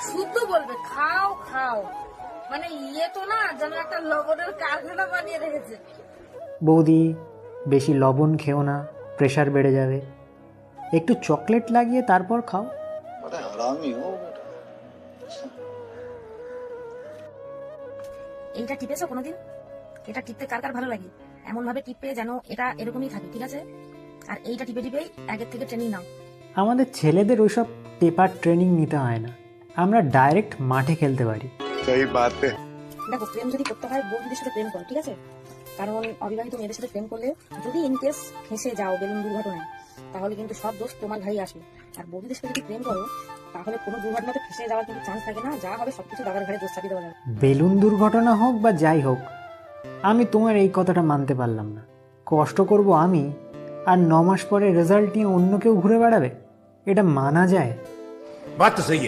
শুদ্ধ বলবে খাও খাও, মানে ইয়ে তো না যেন একটা লবণের কারখানা বানিয়ে রেখেছে। বৌদি বেশি লবণ খেও না, প্রেশার বেড়ে যাবে। একটু চকলেট লাগিয়ে তারপর খাও। बड़ा हरामी हो बेटा। এইটা টিপেছো কোনোদিন? এটা টিপতে কার কার ভালো লাগে? এমন ভাবে টিপে যেন এটা এরকমই থাকে, ঠিক আছে? আর এইটা টিপে টিপেই আগের থেকে ট্রেনিং নাও। আমাদের ছেলেদের ওইসব টেপার ট্রেনিং নিতে হয় না, আমরা ডাইরেক্ট মাঠে খেলতে পারি। सही बात है। দেখো, প্রেম যদি করতে হয় বন্ধুদের সাথে প্রেম করো, ঠিক আছে? কারণ অবিবাহিত মেয়েদের সাথে প্রেম করলে যদি ইনকেস ফেঁসে যাও বেলুন দুর্ঘটনায়, তাহলে কিন্তু সব দোষ তোমার ঘাড়ি আসবে। আর বন্ধুদের সাথে যদি প্রেম করো তাহলে কোনো দুর্ঘটনাতে ফেঁসে যাওয়ার কিন্তু চান্স থাকে না, যা হবে সবকিছু দাদার ঘাড়ে দোষ চাপিয়ে দেওয়া যাবে। বেলুন দুর্ঘটনা হোক বা যাই হোক, আমি তোমার এই কথাটা মানতে পারলাম না। কষ্ট করব আমি, আর 9 মাস পরে রেজাল্ট নিয়ে অন্য কেউ ঘুরে বেড়াবে? এটা মানা যায়? बात तो सही है।